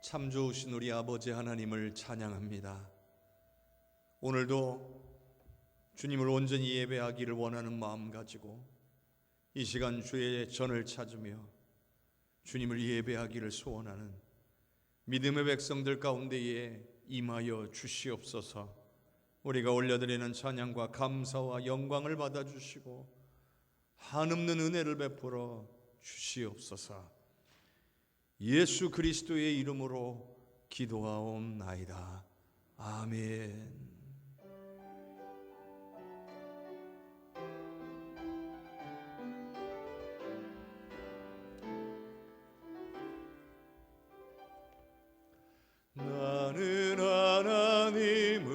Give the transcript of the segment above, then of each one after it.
참 좋으신 우리 아버지 하나님을 찬양합니다. 오늘도 주님을 온전히 예배하기를 원하는 마음 가지고 이 시간 주의 전을 찾으며 주님을 예배하기를 소원하는 믿음의 백성들 가운데에 임하여 주시옵소서. 우리가 올려드리는 찬양과 감사와 영광을 받아주시고 한없는 은혜를 베풀어 주시옵소서. 예수 그리스도의 이름으로 기도하옵나이다. 아멘. 나는 하나님을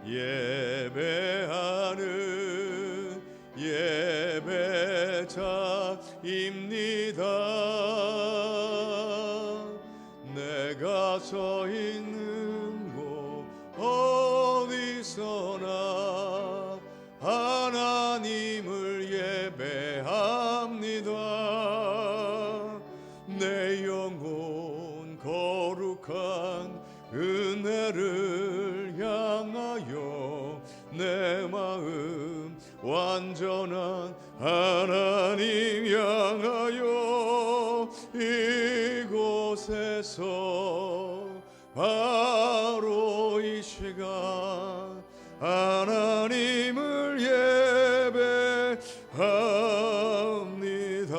예배하는 예배자입니다. 내가 서 있는 곳 어디서나 하나님을 예배합니다. 내 영혼 거룩한 은혜를 향하여 내 마음 완전한 하나님 향하여 이곳에서 바로 이 시간 하나님을 예배합니다.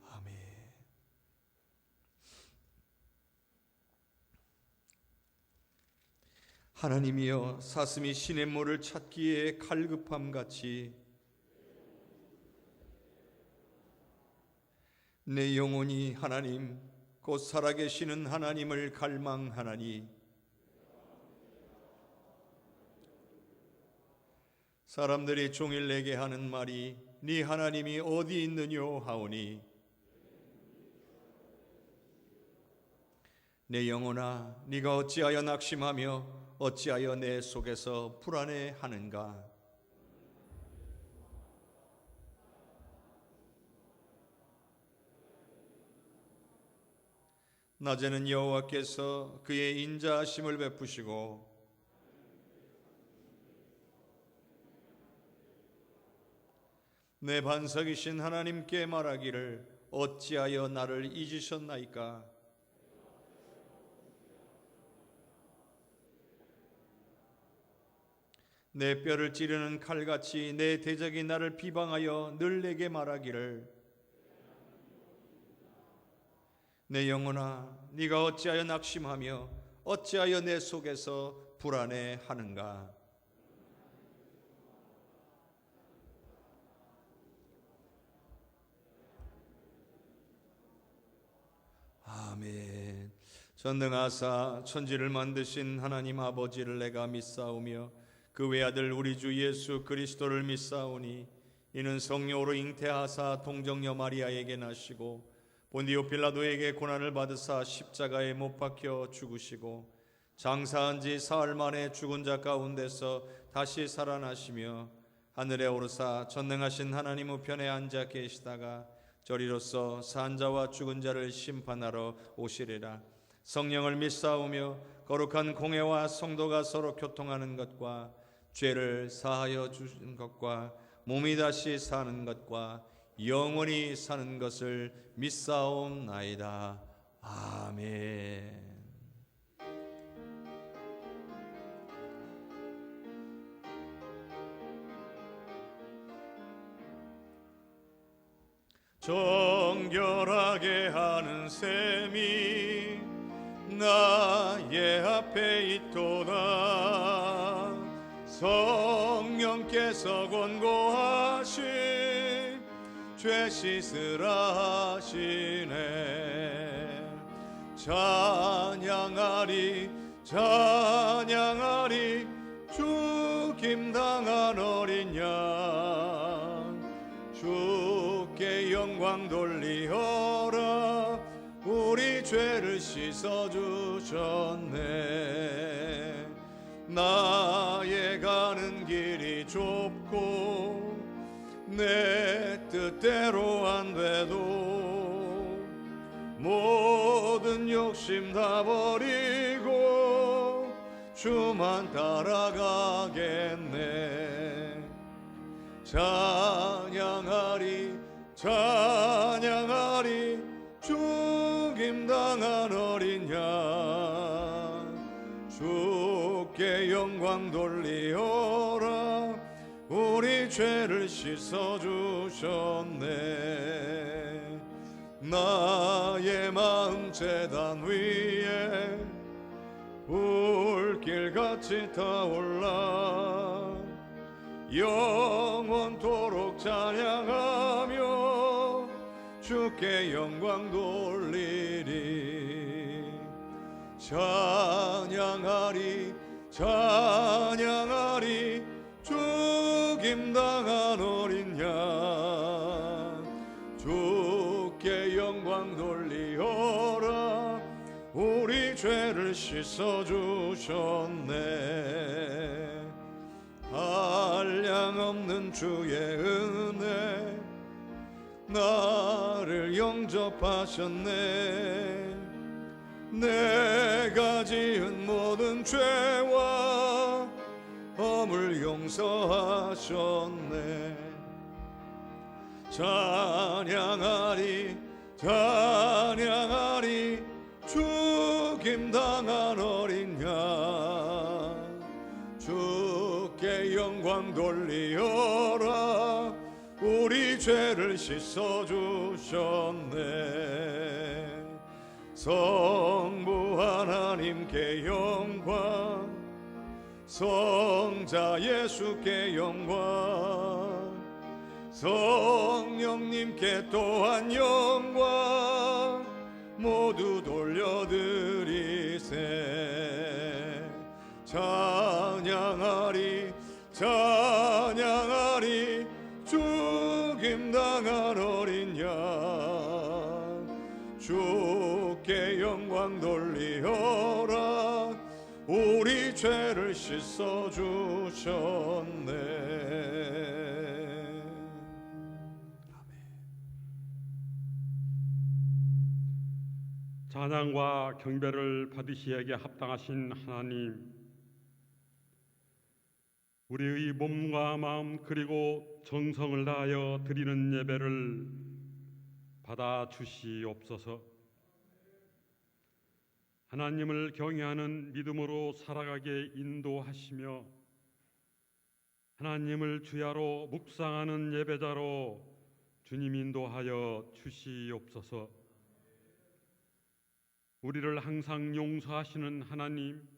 아멘. 하나님이여, 사슴이 시냇물을 찾기에 갈급함같이 내 영혼이 하나님 곧 살아계시는 하나님을 갈망하나니 사람들이 종일 내게 하는 말이 네 하나님이 어디 있느뇨 하오니 내 영혼아, 네가 어찌하여 낙심하며 어찌하여 내 속에서 불안해하는가? 낮에는 여호와께서 그의 인자하심을 베푸시고 내 반석이신 하나님께 말하기를 어찌하여 나를 잊으셨나이까? 내 뼈를 찌르는 칼같이 내 대적이 나를 비방하여 늘 내게 말하기를 내 영혼아, 네가 어찌하여 낙심하며 어찌하여 내 속에서 불안해하는가? 아멘. 전능하사 천지를 만드신 하나님 아버지를 내가 믿사오며 그 외아들 우리 주 예수 그리스도를 믿사오니 이는 성령으로 잉태하사 동정녀 마리아에게 나시고 본디오 빌라도에게 고난을 받으사 십자가에 못 박혀 죽으시고 장사한 지 사흘 만에 죽은 자 가운데서 다시 살아나시며 하늘에 오르사 전능하신 하나님 우편에 앉아 계시다가 저리로서 산 자와 죽은 자를 심판하러 오시리라. 성령을 믿사오며 거룩한 공회와 성도가 서로 교통하는 것과 죄를 사하여 주신 것과 몸이 다시 사는 것과 영원히 사는 것을 믿사옵나이다. 아멘. 정결하게 하는 셈이 나의 앞에 있도다. 성령께서 권고하신 죄 씻으라 하시네. 찬양하리 찬양하리 죽임당한 어린 양 주께 영광 돌리어라. 우리 죄를 씻어주셨네. 나의 가는 길이 좁고 내 뜻대로 안 돼도 모든 욕심 다 버리고 주만 따라가겠네. 찬양하리 찬양하리 죽임당한 어린 양 주께 영광 돌리오라. 우리 죄를 씻어주셨네. 나의 마음 제단 위에 불길같이 타올라 영원토록 찬양하며 주께 영광 돌리리. 찬양하리 찬양하리 죽임당한 어린 양 주께 영광 돌리오라. 우리 죄를 씻어주셨네. 한량없는 주의 은혜 나를 영접하셨네. 내가 지은 모든 죄와 허물 용서하셨네. 찬양하리 찬양하리 죽임당한 어린 양 주께 영광 돌리오라. 우리 죄를 씻어주셨네. 성부 하나님께 영광 성자 예수께 영광 성령님께 또한 영광 모두 돌려드리세. 찬양하리 찬양하리 죽임당한 어린 양 주께 영광 돌리오라. 우리 죄를 씻어주셨네. 찬양과 경배를 받으시기에 합당하신 하나님, 우리의 몸과 마음 그리고 정성을 다하여 드리는 예배를 받아 주시옵소서. 하나님을 경외하는 믿음으로 살아가게 인도하시며 하나님을 주야로 묵상하는 예배자로 주님 인도하여 주시옵소서. 우리를 항상 용서하시는 하나님,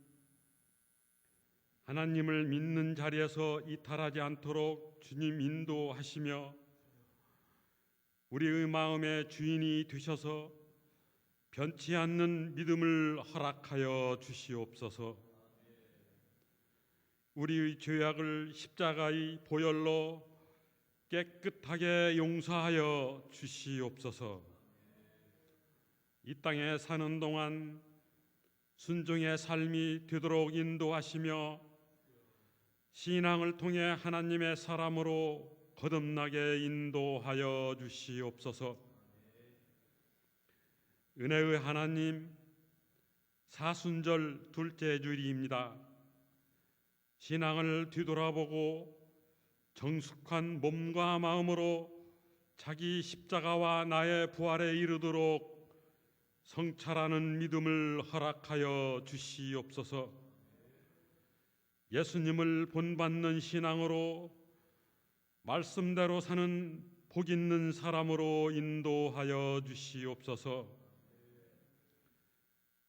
하나님을 믿는 자리에서 이탈하지 않도록 주님 인도하시며 우리의 마음의 주인이 되셔서 변치 않는 믿음을 허락하여 주시옵소서. 우리의 죄악을 십자가의 보혈로 깨끗하게 용서하여 주시옵소서. 이 땅에 사는 동안 순종의 삶이 되도록 인도하시며 신앙을 통해 하나님의 사람으로 거듭나게 인도하여 주시옵소서. 은혜의 하나님, 사순절 둘째 주일입니다. 신앙을 뒤돌아보고 정숙한 몸과 마음으로 자기 십자가와 나의 부활에 이르도록 성찰하는 믿음을 허락하여 주시옵소서. 예수님을 본받는 신앙으로 말씀대로 사는 복 있는 사람으로 인도하여 주시옵소서.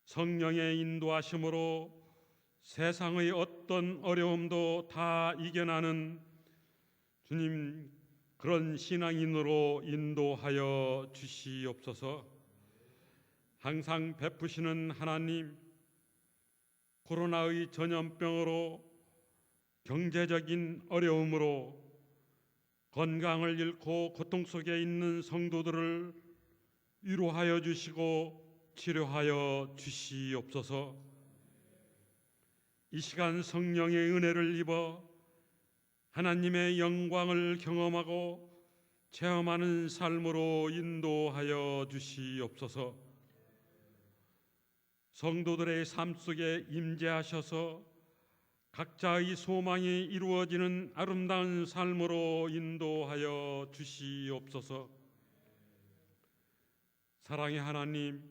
성령의 인도하심으로 세상의 어떤 어려움도 다 이겨나는 주님, 그런 신앙인으로 인도하여 주시옵소서. 항상 베푸시는 하나님, 코로나의 전염병으로 경제적인 어려움으로 건강을 잃고 고통 속에 있는 성도들을 위로하여 주시고 치료하여 주시옵소서. 이 시간 성령의 은혜를 입어 하나님의 영광을 경험하고 체험하는 삶으로 인도하여 주시옵소서. 성도들의 삶 속에 임재하셔서 각자의 소망이 이루어지는 아름다운 삶으로 인도하여 주시옵소서. 사랑의 하나님,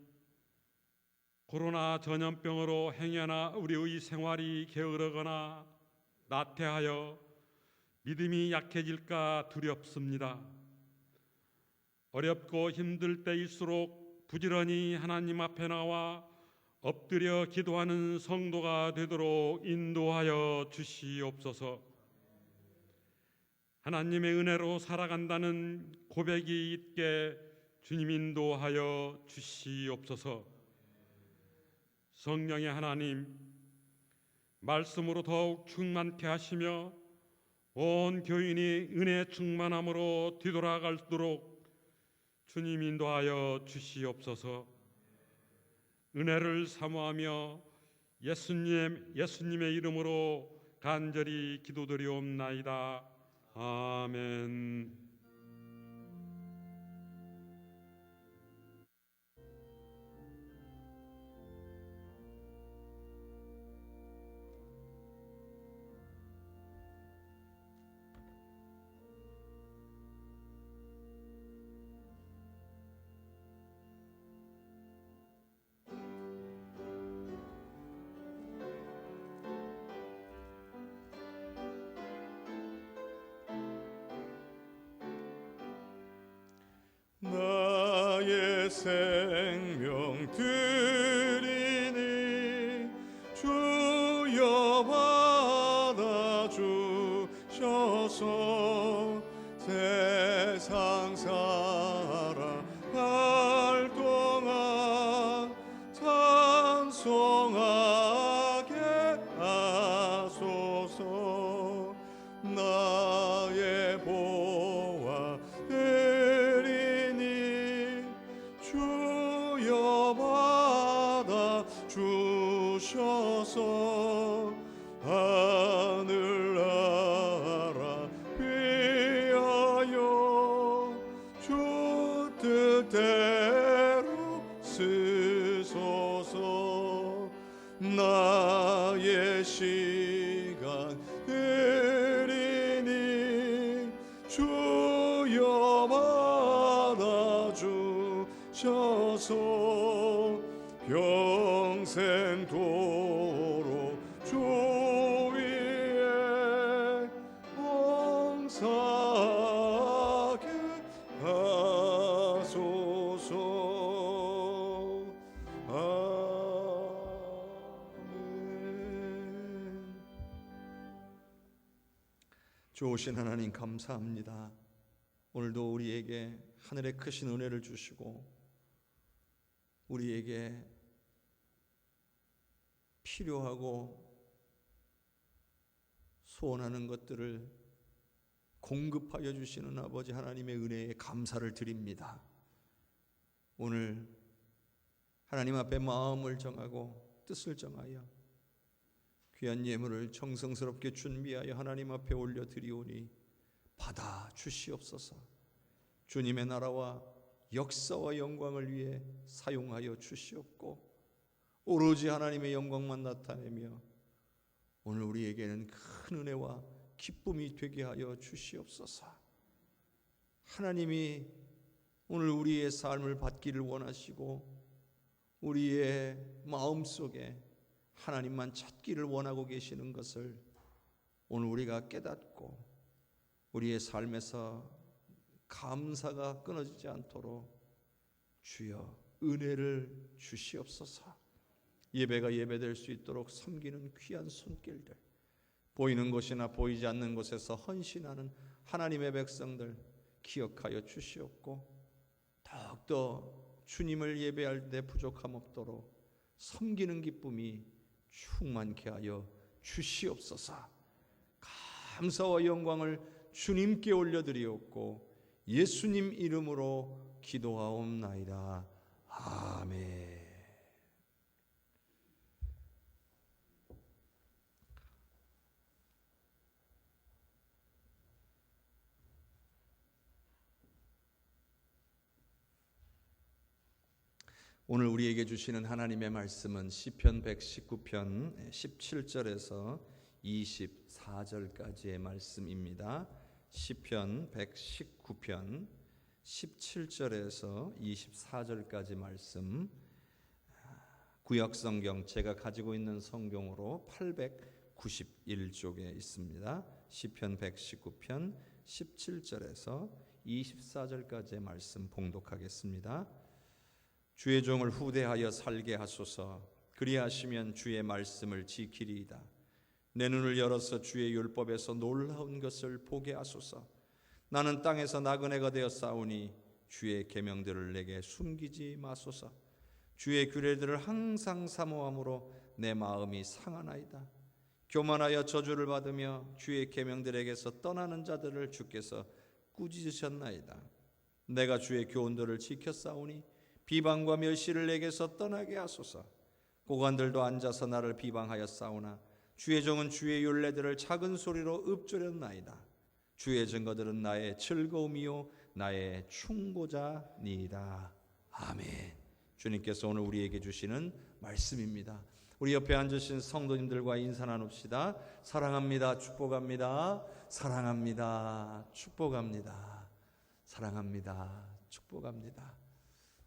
코로나 전염병으로 행여나 우리의 생활이 게으르거나 나태하여 믿음이 약해질까 두렵습니다. 어렵고 힘들 때일수록 부지런히 하나님 앞에 나와 엎드려 기도하는 성도가 되도록 인도하여 주시옵소서. 하나님의 은혜로 살아간다는 고백이 있게 주님 인도하여 주시옵소서. 성령의 하나님, 말씀으로 더욱 충만케 하시며 온 교인이 은혜 충만함으로 뒤돌아갈도록 주님 인도하여 주시옵소서. 은혜를 사모하며 예수님의 이름으로 간절히 기도드리옵나이다. 아멘. 나의 생명 드리니 주여 받아주셔서 세상 살아갈 동안 찬송하게 하소서. 나의 보아 주여 받아 주셔서 하늘나라 위하여 주 뜻대로 쓰소서. 나의 시간 드리니 주여 받아 주셔서 평생도록 주 위에 봉사하게 하소서. 아멘. 좋으신 하나님 감사합니다. 오늘도 우리에게 하늘의 크신 은혜를 주시고 우리에게 필요하고 소원하는 것들을 공급하여 주시는 아버지 하나님의 은혜에 감사를 드립니다. 오늘 하나님 앞에 마음을 정하고 뜻을 정하여 귀한 예물을 정성스럽게 준비하여 하나님 앞에 올려드리오니 받아 주시옵소서. 주님의 나라와 역사와 영광을 위해 사용하여 주시옵고 오로지 하나님의 영광만 나타내며 오늘 우리에게는 큰 은혜와 기쁨이 되게 하여 주시옵소서. 하나님이 오늘 우리의 삶을 받기를 원하시고 우리의 마음속에 하나님만 찾기를 원하고 계시는 것을 오늘 우리가 깨닫고 우리의 삶에서 감사가 끊어지지 않도록 주여 은혜를 주시옵소서. 예배가 예배될 수 있도록 섬기는 귀한 손길들, 보이는 곳이나 보이지 않는 곳에서 헌신하는 하나님의 백성들 기억하여 주시옵고 더욱더 주님을 예배할 때 부족함 없도록 섬기는 기쁨이 충만케 하여 주시옵소서. 감사와 영광을 주님께 올려드리옵고 예수님 이름으로 기도하옵나이다. 아멘. 오늘 우리에게 주시는 하나님의 말씀은 시편 119편 17절에서 24절까지의 말씀입니다. 시편 119편 17절에서 24절까지 말씀, 구역성경 제가 가지고 있는 성경으로 891쪽에 있습니다. 시편 119편 17절에서 24절까지의 말씀 봉독하겠습니다. 주의 종을 후대하여 살게 하소서. 그리하시면 주의 말씀을 지키리이다. 내 눈을 열어서 주의 율법에서 놀라운 것을 보게 하소서. 나는 땅에서 나그네가 되어 싸우니 주의 계명들을 내게 숨기지 마소서. 주의 규례들을 항상 사모함으로 내 마음이 상하나이다. 교만하여 저주를 받으며 주의 계명들에게서 떠나는 자들을 주께서 꾸짖으셨나이다. 내가 주의 교훈들을 지켜 싸우니 비방과 멸시를 내게서 떠나게 하소서. 고관들도 앉아서 나를 비방하여 싸우나 주의 종은 주의 율례들을 작은 소리로 읊조렸나이다. 주의 증거들은 나의 즐거움이요 나의 충고자니이다. 아멘. 주님께서 오늘 우리에게 주시는 말씀입니다. 우리 옆에 앉으신 성도님들과 인사 나눕시다. 사랑합니다. 축복합니다. 사랑합니다. 축복합니다. 사랑합니다. 축복합니다.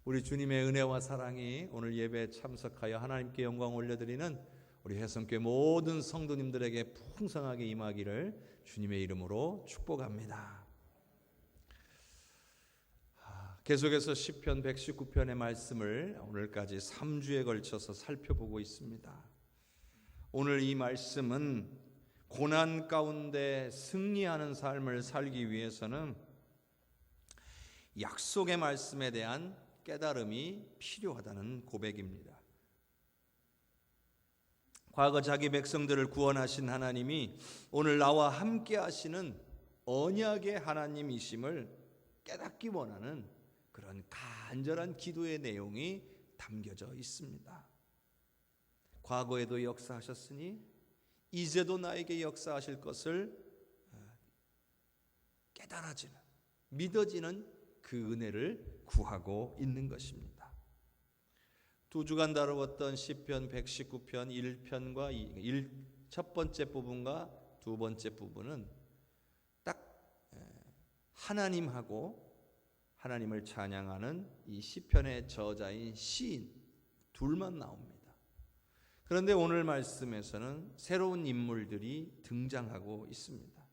우리 주님의 은혜와 사랑이 오늘 예배에 참석하여 하나님께 영광 올려드리는 우리 해성교회 모든 성도님들에게 풍성하게 임하기를 주님의 이름으로 축복합니다. 계속해서 시편 119편의 말씀을 오늘까지 3주에 걸쳐서 살펴보고 있습니다. 오늘 이 말씀은 고난 가운데 승리하는 삶을 살기 위해서는 약속의 말씀에 대한 깨달음이 필요하다는 고백입니다. 과거 자기 백성들을 구원하신 하나님이 오늘 나와 함께 하시는 언약의 하나님이심을 깨닫기 원하는 그런 간절한 기도의 내용이 담겨져 있습니다. 과거에도 역사하셨으니 이제도 나에게 역사하실 것을 깨달아지는, 믿어지는 그 은혜를 구하고 있는 것입니다. 2주간 다루었던 시편 119편 1편과 첫 번째 부분과 두 번째 부분은 딱 하나님하고 하나님을 찬양하는 이 시편의 저자인 시인 둘만 나옵니다. 그런데 오늘 말씀에서는 새로운 인물들이 등장하고 있습니다.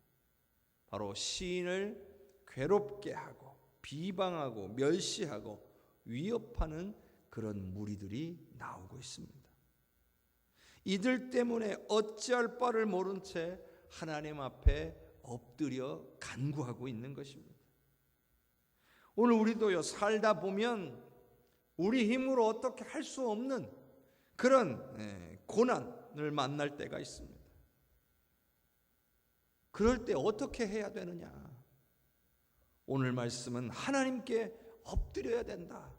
바로 시인을 괴롭게 하고 비방하고 멸시하고 위협하는 그런 무리들이 나오고 있습니다. 이들 때문에 어찌할 바를 모른 채 하나님 앞에 엎드려 간구하고 있는 것입니다. 오늘 우리도요, 살다 보면 우리 힘으로 어떻게 할 수 없는 그런 고난을 만날 때가 있습니다. 그럴 때 어떻게 해야 되느냐? 오늘 말씀은 하나님께 엎드려야 된다,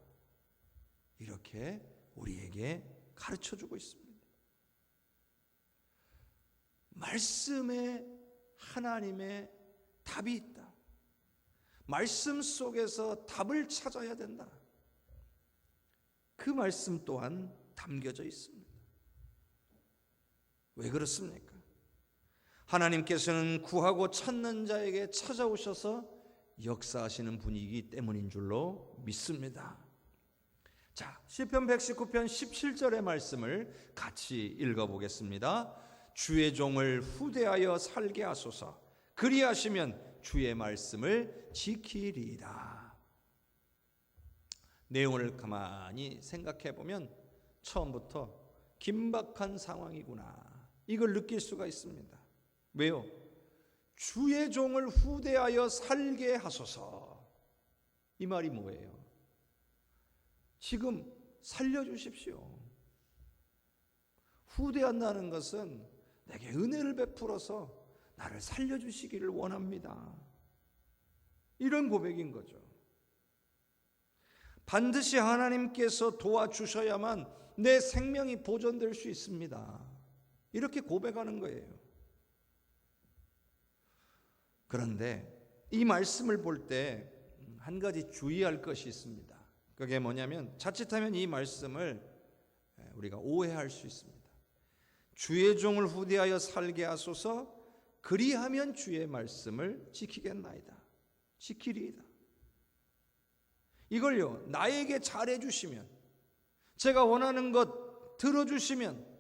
이렇게 우리에게 가르쳐주고 있습니다. 말씀에 하나님의 답이 있다. 말씀 속에서 답을 찾아야 된다. 그 말씀 또한 담겨져 있습니다. 왜 그렇습니까? 하나님께서는 구하고 찾는 자에게 찾아오셔서 역사하시는 분이기 때문인 줄로 믿습니다. 자, 시편 119편 17절의 말씀을 같이 읽어보겠습니다. 주의 종을 후대하여 살게 하소서. 그리하시면 주의 말씀을 지키리이다. 내용을 가만히 생각해 보면 처음부터 긴박한 상황이구나, 이걸 느낄 수가 있습니다. 왜요? 주의 종을 후대하여 살게 하소서. 이 말이 뭐예요? 지금 살려주십시오. 후대한다는 것은 내게 은혜를 베풀어서 나를 살려주시기를 원합니다, 이런 고백인 거죠. 반드시 하나님께서 도와주셔야만 내 생명이 보존될 수 있습니다, 이렇게 고백하는 거예요. 그런데 이 말씀을 볼 때 한 가지 주의할 것이 있습니다. 그게 뭐냐면 자칫하면 이 말씀을 우리가 오해할 수 있습니다. 주의 종을 후대하여 살게 하소서, 그리하면 주의 말씀을 지키겠나이다, 지키리이다. 이걸요, 나에게 잘해주시면, 제가 원하는 것 들어주시면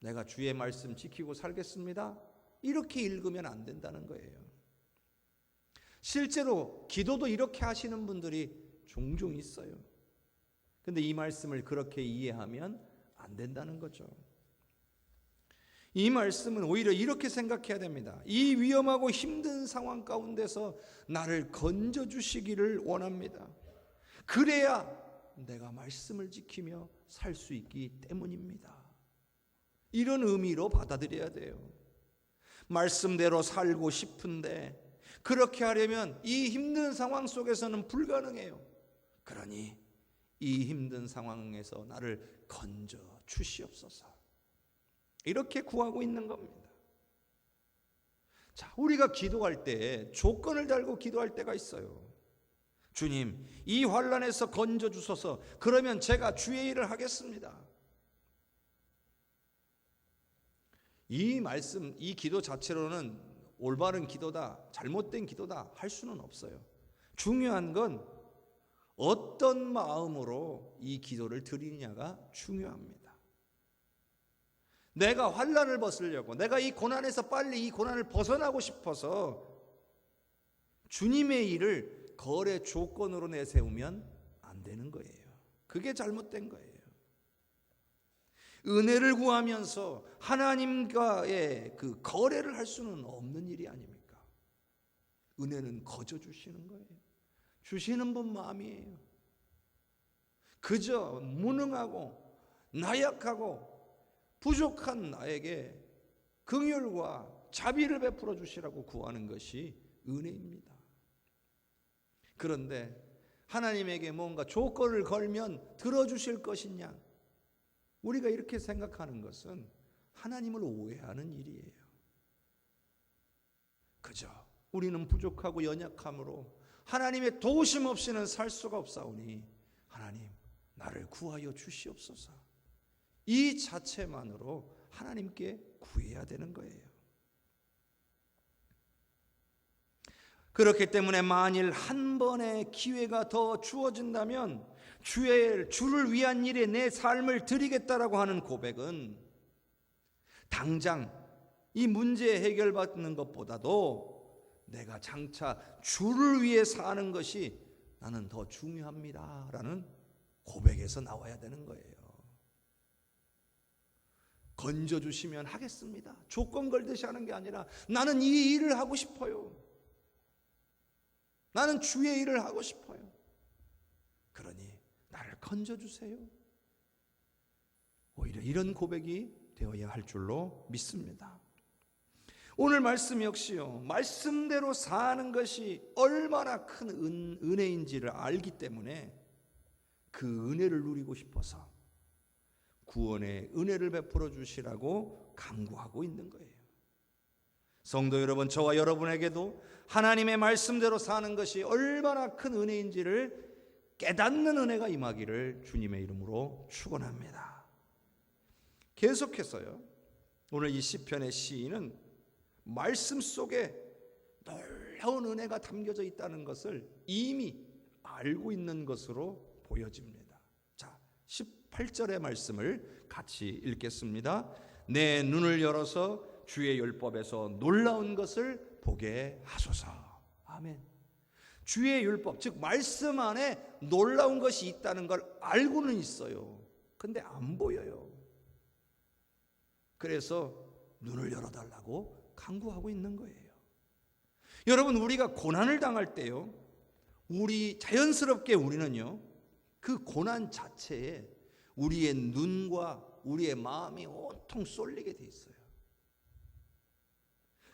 내가 주의 말씀 지키고 살겠습니다, 이렇게 읽으면 안 된다는 거예요. 실제로 기도도 이렇게 하시는 분들이 종종 있어요. 근데 이 말씀을 그렇게 이해하면 안 된다는 거죠. 이 말씀은 오히려 이렇게 생각해야 됩니다. 이 위험하고 힘든 상황 가운데서 나를 건져주시기를 원합니다. 그래야 내가 말씀을 지키며 살 수 있기 때문입니다. 이런 의미로 받아들여야 돼요. 말씀대로 살고 싶은데 그렇게 하려면 이 힘든 상황 속에서는 불가능해요. 그러니 이 힘든 상황에서 나를 건져 주시옵소서, 이렇게 구하고 있는 겁니다. 자, 우리가 기도할 때 조건을 달고 기도할 때가 있어요. 주님, 이 환난에서 건져 주소서, 그러면 제가 주의 일을 하겠습니다. 이 말씀, 이 기도 자체로는 올바른 기도다, 잘못된 기도다 할 수는 없어요. 중요한 건 어떤 마음으로 이 기도를 드리느냐가 중요합니다. 내가 환난을 벗으려고, 내가 이 고난에서 빨리 이 고난을 벗어나고 싶어서 주님의 일을 거래 조건으로 내세우면 안 되는 거예요. 그게 잘못된 거예요. 은혜를 구하면서 하나님과의 그 거래를 할 수는 없는 일이 아닙니까? 은혜는 거저 주시는 거예요. 주시는 분 마음이에요. 그저 무능하고 나약하고 부족한 나에게 긍휼과 자비를 베풀어 주시라고 구하는 것이 은혜입니다. 그런데 하나님에게 뭔가 조건을 걸면 들어주실 것이냐, 우리가 이렇게 생각하는 것은 하나님을 오해하는 일이에요. 그저 우리는 부족하고 연약함으로 하나님의 도우심 없이는 살 수가 없사오니 하나님, 나를 구하여 주시옵소서, 이 자체만으로 하나님께 구해야 되는 거예요. 그렇기 때문에 만일 한 번의 기회가 더 주어진다면 주를 위한 일에 내 삶을 드리겠다라고 하는 고백은 당장 이 문제 해결받는 것보다도 내가 장차 주를 위해 사는 것이 나는 더 중요합니다라는 고백에서 나와야 되는 거예요. 건져주시면 하겠습니다, 조건 걸듯이 하는 게 아니라 나는 이 일을 하고 싶어요. 나는 주의 일을 하고 싶어요. 그러니 나를 건져주세요. 오히려 이런 고백이 되어야 할 줄로 믿습니다. 오늘 말씀 역시요, 말씀대로 사는 것이 얼마나 큰 은혜인지를 알기 때문에 그 은혜를 누리고 싶어서 구원의 은혜를 베풀어 주시라고 간구하고 있는 거예요. 성도 여러분, 저와 여러분에게도 하나님의 말씀대로 사는 것이 얼마나 큰 은혜인지를 깨닫는 은혜가 임하기를 주님의 이름으로 축원합니다. 계속해서요, 오늘 이 시편의 시인은 말씀 속에 놀라운 은혜가 담겨져 있다는 것을 이미 알고 있는 것으로 보여집니다. 자, 18절의 말씀을 같이 읽겠습니다. 내 눈을 열어서 주의 율법에서 놀라운 것을 보게 하소서. 아멘. 주의 율법, 즉 말씀 안에 놀라운 것이 있다는 걸 알고는 있어요. 근데 안 보여요. 그래서 눈을 열어달라고 간구하고 있는 거예요. 여러분, 우리가 고난을 당할 때요, 자연스럽게 우리는요, 그 고난 자체에 우리의 눈과 우리의 마음이 온통 쏠리게 돼 있어요.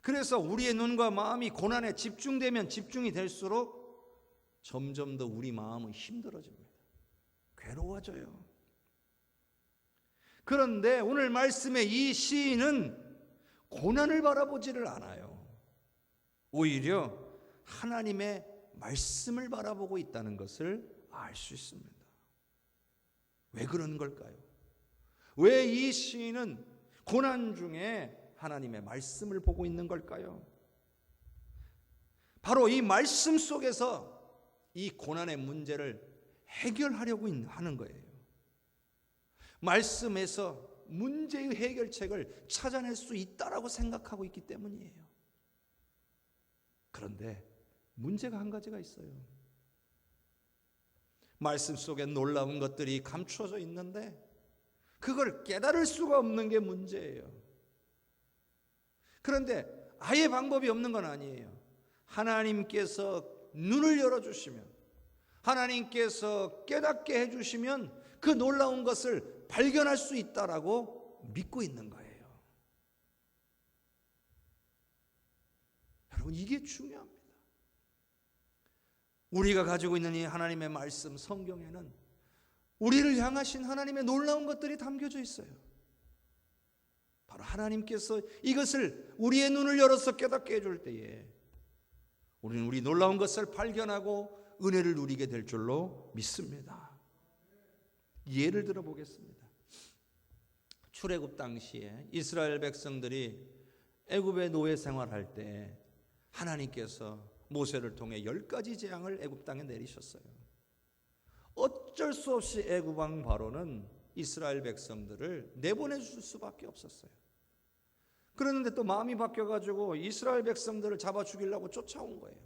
그래서 우리의 눈과 마음이 고난에 집중되면 집중이 될수록 점점 더 우리 마음은 힘들어집니다. 괴로워져요. 그런데 오늘 말씀의 이 시인은 고난을 바라보지를 않아요. 오히려 하나님의 말씀을 바라보고 있다는 것을 알 수 있습니다. 왜 그런 걸까요? 왜 이 시인은 고난 중에 하나님의 말씀을 보고 있는 걸까요? 바로 이 말씀 속에서 이 고난의 문제를 해결하려고 하는 거예요. 말씀에서 문제의 해결책을 찾아낼 수 있다라고 생각하고 있기 때문이에요. 그런데 문제가 한 가지가 있어요. 말씀 속에 놀라운 것들이 감추어져 있는데 그걸 깨달을 수가 없는 게 문제예요. 그런데 아예 방법이 없는 건 아니에요. 하나님께서 눈을 열어주시면, 하나님께서 깨닫게 해주시면 그 놀라운 것을 발견할 수 있다라고 믿고 있는 거예요. 여러분, 이게 중요합니다. 우리가 가지고 있는 이 하나님의 말씀, 성경에는 우리를 향하신 하나님의 놀라운 것들이 담겨져 있어요. 바로 하나님께서 이것을 우리의 눈을 열어서 깨닫게 해줄 때에 우리는 우리 놀라운 것을 발견하고 은혜를 누리게 될 줄로 믿습니다. 예를 들어 보겠습니다. 출애굽 당시에 이스라엘 백성들이 애굽의 노예 생활할 때 하나님께서 모세를 통해 10가지 재앙을 애굽 땅에 내리셨어요. 어쩔 수 없이 애굽 왕 바로는 이스라엘 백성들을 내보내 줄 수밖에 없었어요. 그러는데 또 마음이 바뀌어가지고 이스라엘 백성들을 잡아 죽이려고 쫓아온 거예요.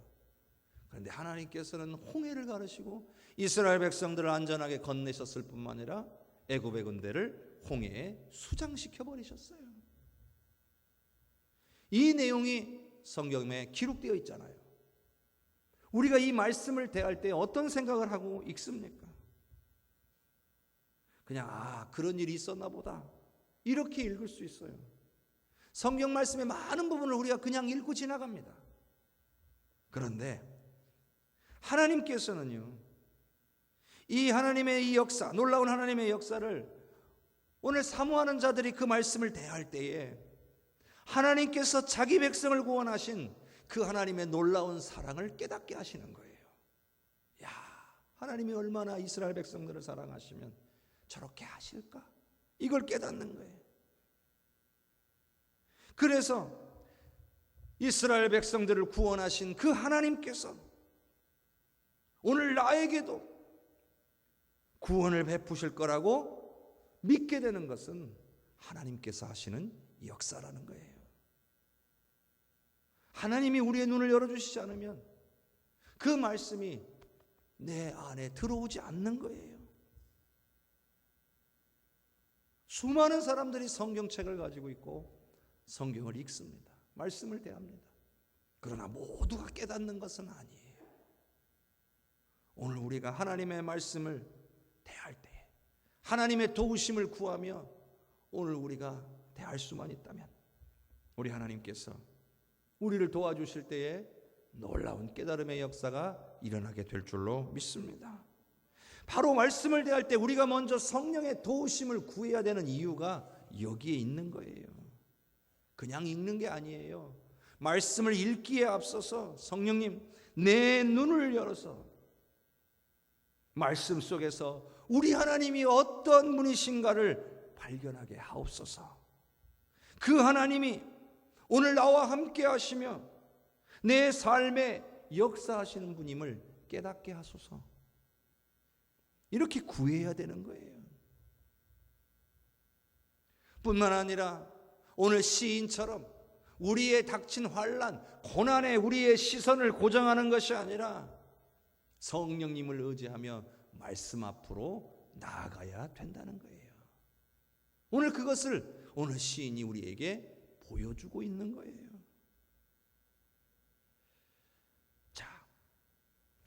그런데 하나님께서는 홍해를 가르시고 이스라엘 백성들을 안전하게 건네셨을 뿐만 아니라 애굽의 군대를 홍해에 수장시켜 버리셨어요. 이 내용이 성경에 기록되어 있잖아요. 우리가 이 말씀을 대할 때 어떤 생각을 하고 읽습니까? 그냥 그런 일이 있었나 보다 이렇게 읽을 수 있어요. 성경 말씀의 많은 부분을 우리가 그냥 읽고 지나갑니다. 그런데 하나님께서는요, 이 하나님의 이 역사, 놀라운 하나님의 역사를 오늘 사모하는 자들이 그 말씀을 대할 때에 하나님께서 자기 백성을 구원하신 그 하나님의 놀라운 사랑을 깨닫게 하시는 거예요. 야, 하나님이 얼마나 이스라엘 백성들을 사랑하시면 저렇게 하실까? 이걸 깨닫는 거예요. 그래서 이스라엘 백성들을 구원하신 그 하나님께서 오늘 나에게도 구원을 베푸실 거라고 믿게 되는 것은 하나님께서 하시는 역사라는 거예요. 하나님이 우리의 눈을 열어주시지 않으면 그 말씀이 내 안에 들어오지 않는 거예요. 수많은 사람들이 성경책을 가지고 있고 성경을 읽습니다. 말씀을 대합니다. 그러나 모두가 깨닫는 것은 아니에요. 오늘 우리가 하나님의 말씀을 대할 때 하나님의 도우심을 구하며 오늘 우리가 대할 수만 있다면 우리 하나님께서 우리를 도와주실 때에 놀라운 깨달음의 역사가 일어나게 될 줄로 믿습니다. 바로 말씀을 대할 때 우리가 먼저 성령의 도우심을 구해야 되는 이유가 여기에 있는 거예요. 그냥 읽는 게 아니에요. 말씀을 읽기에 앞서서 성령님 내 눈을 열어서 말씀 속에서 우리 하나님이 어떤 분이신가를 발견하게 하옵소서. 그 하나님이 오늘 나와 함께 하시며 내 삶에 역사하시는 분임을 깨닫게 하소서. 이렇게 구해야 되는 거예요. 뿐만 아니라 오늘 시인처럼 우리의 닥친 환난, 고난에 우리의 시선을 고정하는 것이 아니라 성령님을 의지하며 말씀 앞으로 나아가야 된다는 거예요. 오늘 그것을 오늘 시인이 우리에게 보여주고 있는 거예요. 자,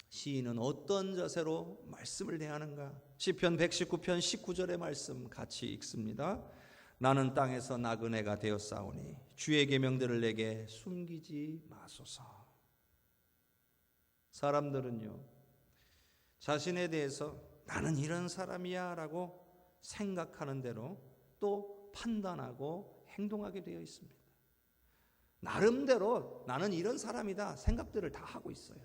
시인은 어떤 자세로 말씀을 대하는가? 시편 119편 19절의 말씀 같이 읽습니다. 나는 땅에서 나그네가 되었사오니 주의 계명들을 내게 숨기지 마소서. 사람들은요, 자신에 대해서 나는 이런 사람이야 라고 생각하는 대로 또 판단하고 행동하게 되어 있습니다. 나름대로 나는 이런 사람이다 생각들을 다 하고 있어요.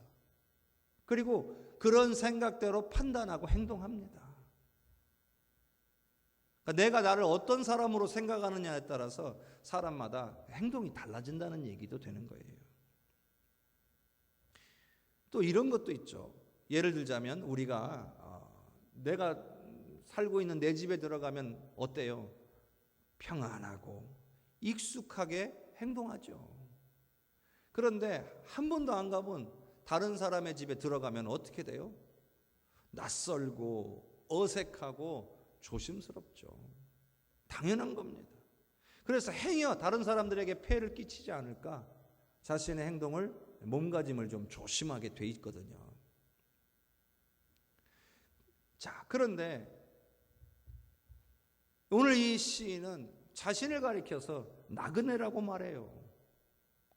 그리고 그런 생각대로 판단하고 행동합니다. 그러니까 내가 나를 어떤 사람으로 생각하느냐에 따라서 사람마다 행동이 달라진다는 얘기도 되는 거예요. 또 이런 것도 있죠. 예를 들자면 우리가 내가 살고 있는 내 집에 들어가면 어때요? 평안하고 익숙하게 행동하죠. 그런데 한 번도 안 가본 다른 사람의 집에 들어가면 어떻게 돼요? 낯설고 어색하고 조심스럽죠. 당연한 겁니다. 그래서 행여 다른 사람들에게 폐해를 끼치지 않을까 자신의 행동을, 몸가짐을 좀 조심하게 돼 있거든요. 자, 그런데 오늘 이 시인은 자신을 가리켜서 나그네라고 말해요.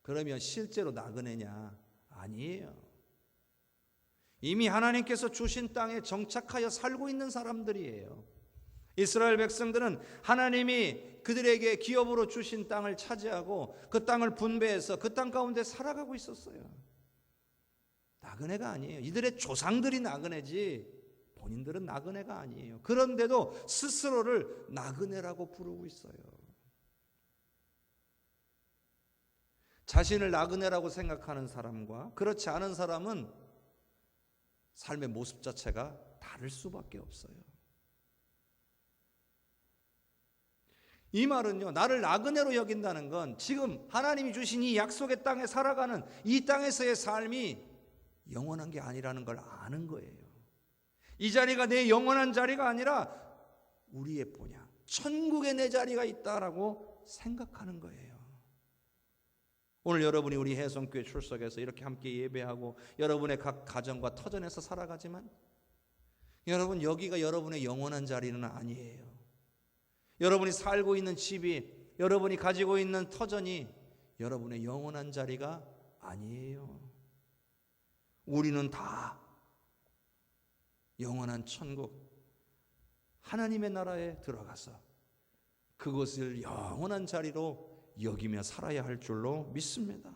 그러면 실제로 나그네냐? 아니에요. 이미 하나님께서 주신 땅에 정착하여 살고 있는 사람들이에요. 이스라엘 백성들은 하나님이 그들에게 기업으로 주신 땅을 차지하고 그 땅을 분배해서 그 땅 가운데 살아가고 있었어요. 나그네가 아니에요. 이들의 조상들이 나그네지 본인들은 나그네가 아니에요. 그런데도 스스로를 나그네라고 부르고 있어요. 자신을 나그네라고 생각하는 사람과 그렇지 않은 사람은 삶의 모습 자체가 다를 수밖에 없어요. 이 말은요, 나를 나그네로 여긴다는 건 지금 하나님이 주신 이 약속의 땅에 살아가는 이 땅에서의 삶이 영원한 게 아니라는 걸 아는 거예요. 이 자리가 내 영원한 자리가 아니라 우리의 본향, 천국에 내 자리가 있다라고 생각하는 거예요. 오늘 여러분이 우리 해성교회 출석해서 이렇게 함께 예배하고 여러분의 각 가정과 터전에서 살아가지만 여러분, 여기가 여러분의 영원한 자리는 아니에요. 여러분이 살고 있는 집이, 여러분이 가지고 있는 터전이 여러분의 영원한 자리가 아니에요. 우리는 다 영원한 천국, 하나님의 나라에 들어가서 그것을 영원한 자리로 여기며 살아야 할 줄로 믿습니다.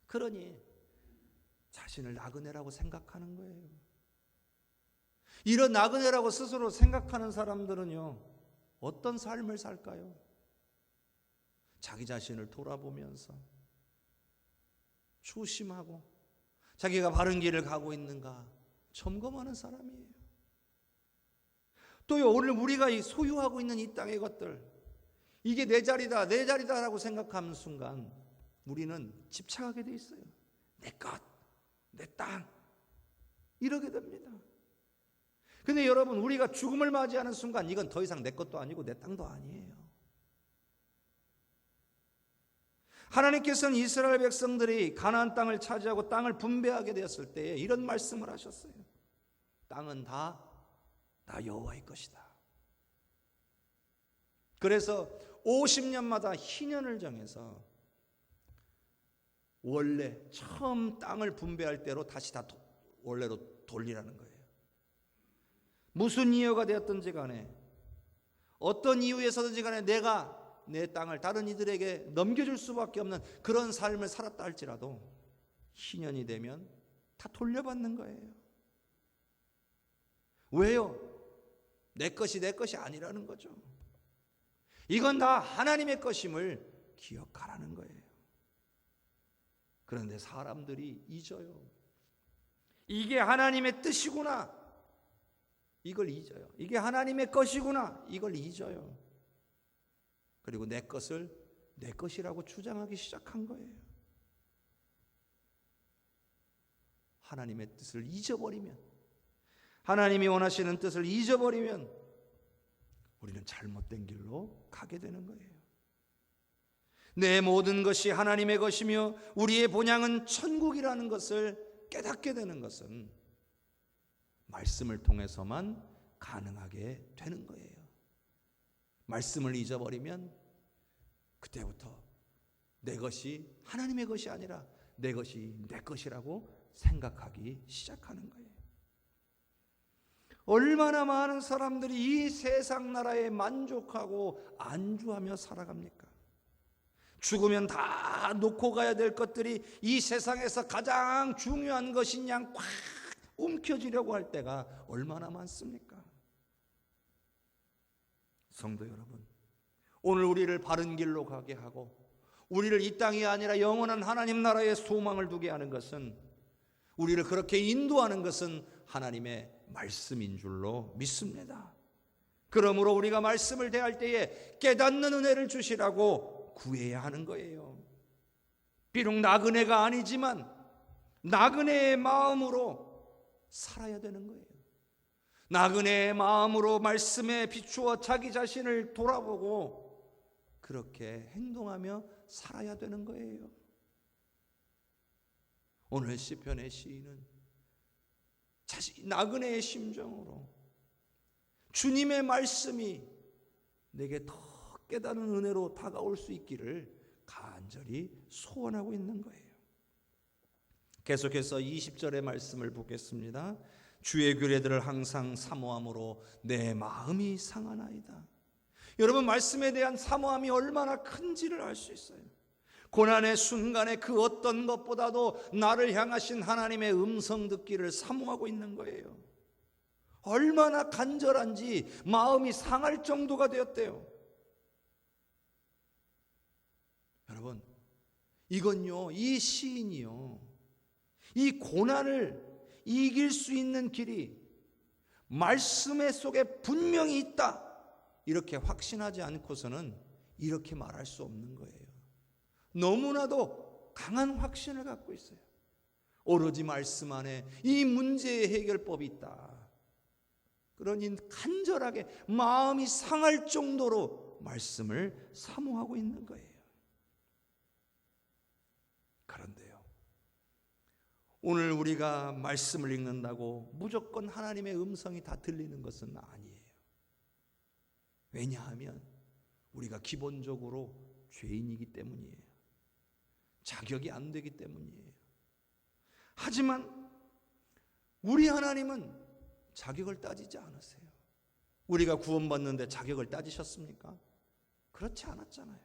그러니 자신을 나그네라고 생각하는 거예요. 이런 나그네라고 스스로 생각하는 사람들은요, 어떤 삶을 살까요? 자기 자신을 돌아보면서 조심하고 자기가 바른 길을 가고 있는가 점검하는 사람이에요. 또요, 오늘 우리가 소유하고 있는 이 땅의 것들, 이게 내 자리다, 내 자리다라고 생각하는 순간 우리는 집착하게 돼 있어요. 내 것, 내 땅, 이러게 됩니다. 근데 여러분, 우리가 죽음을 맞이하는 순간 이건 더 이상 내 것도 아니고 내 땅도 아니에요. 하나님께서는 이스라엘 백성들이 가나안 땅을 차지하고 땅을 분배하게 되었을 때에 이런 말씀을 하셨어요. 땅은 다 나 여호와의 것이다. 그래서 50년마다 희년을 정해서 원래 처음 땅을 분배할 때로 다시 다 원래로 돌리라는 거예요. 무슨 이유가 되었든지 간에, 어떤 이유에서든지 간에 내가 내 땅을 다른 이들에게 넘겨줄 수밖에 없는 그런 삶을 살았다 할지라도 희년이 되면 다 돌려받는 거예요. 왜요? 내 것이 내 것이 아니라는 거죠. 이건 다 하나님의 것임을 기억하라는 거예요. 그런데 사람들이 잊어요. 이게 하나님의 뜻이구나, 이걸 잊어요. 이게 하나님의 것이구나, 이걸 잊어요. 그리고 내 것을 내 것이라고 주장하기 시작한 거예요. 하나님의 뜻을 잊어버리면, 하나님이 원하시는 뜻을 잊어버리면 우리는 잘못된 길로 가게 되는 거예요. 내 모든 것이 하나님의 것이며 우리의 본향은 천국이라는 것을 깨닫게 되는 것은 말씀을 통해서만 가능하게 되는 거예요. 말씀을 잊어버리면 그때부터 내 것이 하나님의 것이 아니라 내 것이 내 것이라고 생각하기 시작하는 거예요. 얼마나 많은 사람들이 이 세상 나라에 만족하고 안주하며 살아갑니까? 죽으면 다 놓고 가야 될 것들이 이 세상에서 가장 중요한 것인 양 꽉 움켜쥐려고 할 때가 얼마나 많습니까? 성도 여러분, 오늘 우리를 바른 길로 가게 하고 우리를 이 땅이 아니라 영원한 하나님 나라에 소망을 두게 하는 것은, 우리를 그렇게 인도하는 것은 하나님의 말씀인 줄로 믿습니다. 그러므로 우리가 말씀을 대할 때에 깨닫는 은혜를 주시라고 구해야 하는 거예요. 비록 나그네가 아니지만 나그네의 마음으로 살아야 되는 거예요. 나그네의 마음으로 말씀에 비추어 자기 자신을 돌아보고 그렇게 행동하며 살아야 되는 거예요. 오늘 시편의 시인은 자신 나그네의 심정으로 주님의 말씀이 내게 더 깨달은 은혜로 다가올 수 있기를 간절히 소원하고 있는 거예요. 계속해서 20절의 말씀을 보겠습니다. 주의 규례들을 항상 사모함으로 내 마음이 상하나이다. 여러분, 말씀에 대한 사모함이 얼마나 큰지를 알 수 있어요. 고난의 순간에 그 어떤 것보다도 나를 향하신 하나님의 음성 듣기를 사모하고 있는 거예요. 얼마나 간절한지 마음이 상할 정도가 되었대요. 여러분, 이건요, 이 시인이요, 이 고난을 이길 수 있는 길이 말씀의 속에 분명히 있다, 이렇게 확신하지 않고서는 이렇게 말할 수 없는 거예요. 너무나도 강한 확신을 갖고 있어요. 오로지 말씀 안에 이 문제의 해결법이 있다. 그러니 간절하게 마음이 상할 정도로 말씀을 사모하고 있는 거예요. 그런데요, 오늘 우리가 말씀을 읽는다고 무조건 하나님의 음성이 다 들리는 것은 아니에요. 왜냐하면 우리가 기본적으로 죄인이기 때문이에요. 자격이 안 되기 때문이에요. 하지만 우리 하나님은 자격을 따지지 않으세요. 우리가 구원받는데 자격을 따지셨습니까? 그렇지 않았잖아요.